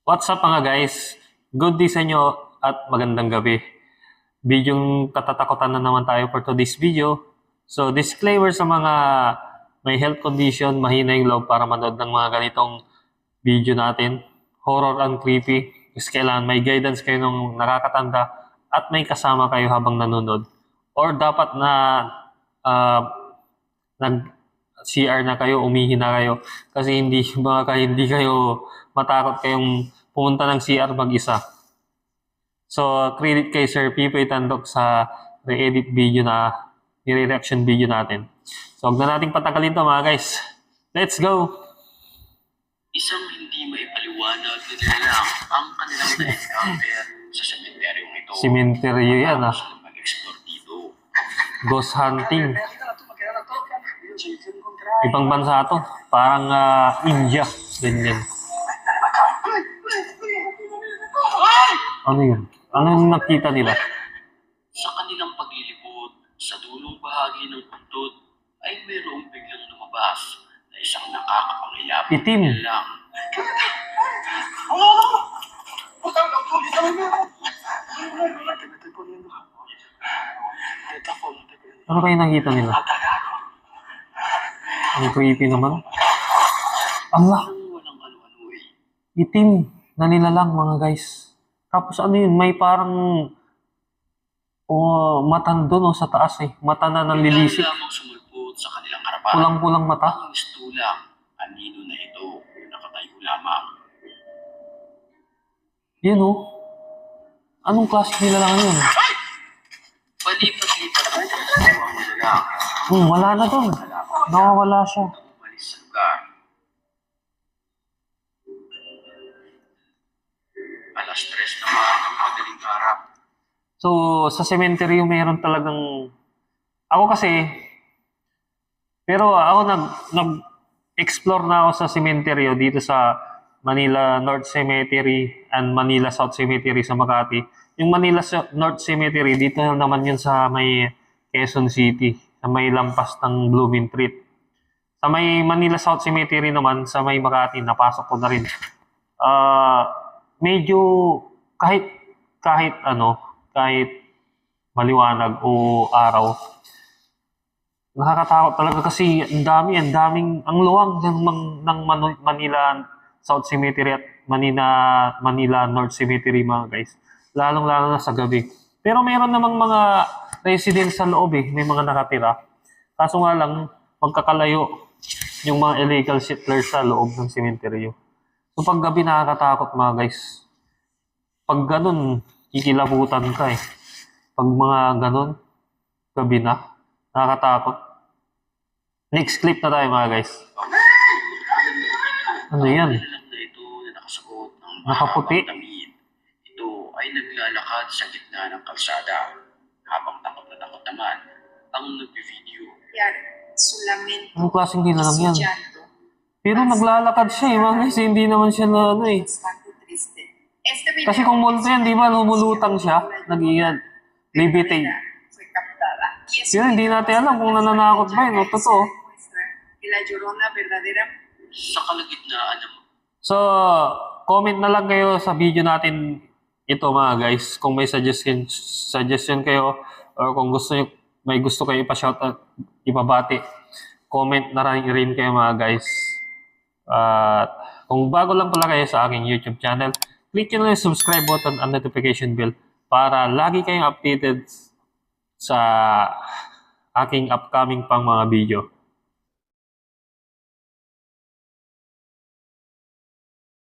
What's up mga guys? Good day sa inyo at magandang gabi. Bidyong katatakutan na naman tayo for today's video. So disclaimer sa mga may health condition, mahina yung loob para manood ng mga ganitong video natin. Horror and creepy. Kasi kailangan may guidance kayo ng nakakatanda at may kasama kayo habang nanonood. Or dapat na nag-CR na kayo, umihi na kayo. Kasi hindi kayo matakot kayong pumunta ng CR mag-isa. So, credit kay Sir Pipoy Tandok sa re-edit video na nire-reaction video natin. So, huwag na nating patagalin to mga guys. Let's go! Isang hindi maipaliwanag na nilalang ang kanilang na-encounter sa sementeryong ito. Cementerio yan ah. Tapos mag-explore dito. Ghost hunting. Ibang bansa to. Parang India. Ganyan. Ano yun? Ano yung nakita nila? Sa kanilang paglilibot, sa dulong bahagi ng puntod, ay mayroong biglang lumabas na isang nakakapangilap. Itim. Lang. Ano kayo nakita nila? Ang creepy naman. Allah! Walang ano-ano eh. Itim na nilalang mga guys. Tapos ano yun, may parang matan doon sa taas eh. Mata na nanlilisik. Bigla lamang sumulpot sa kanilang harapan. Pulang-pulang mata. Ang mistulang, anino na ito, nakatayo lamang. Yun oh. Anong klase nilalang yun? Palipat-lipat ang ang nilalang. Wala na doon. Nawawala siya. Umalis sa lugar. Alas 3 naman ang madaling araw. So, sa cemetery meron talagang... Ako kasi... Pero ako nag-explore na ako sa cemetery dito sa Manila North Cemetery and Manila South Cemetery sa Makati. Yung Manila North Cemetery, dito naman yun sa may Quezon City, sa may lampas ng Blooming Treat. Sa may Manila South Cemetery naman, sa may Makati, napasok ko na rin. Medyo kahit maliwanag o araw, nakakatakot talaga kasi ang luwang ng Manila South Cemetery at Manila North Cemetery mga guys. Lalong-lalo na sa gabi. Pero meron namang mga residents sa loob eh, may mga nakatira. Kaso nga lang, magkakalayo yung mga illegal settlers sa loob ng cemetery. So pag gabi nakakatakot mga guys. Pag ganun, kikilabutan ka eh. Pag mga ganun, gabi na, nakakatakot. Next clip na tayo mga guys. Ano yan? Nilalang na ito na nakasuot ng Nakaputi. mahabang damit. Ito ay naglalakad sa gitna ng kalsada habang takot na takot naman ang nagbi-video. Solamente Anong klaseng nilalang yan? llanto. Pero naglalakad siya eh mga guys, hindi naman siya na ano eh. Bastante triste. Este video Kasi kung multo yan, di ba lumulutang siya? Levitate. fue captada. Y es Pero hindi natin alam kung nananakot ba yun o totoo. muestra que la Llorona verdadera Sa kalagitnaan ng So, comment na lang kayo sa video natin ito mga guys. Kung may suggestion kayo or kung may gusto kayo ipa-shoutout, ipabati, comment na rin kayo mga guys. At kung bago lang pala kayo sa aking YouTube channel, click nyo lang yung subscribe button and notification bell para lagi kayong updated sa aking upcoming pang mga video.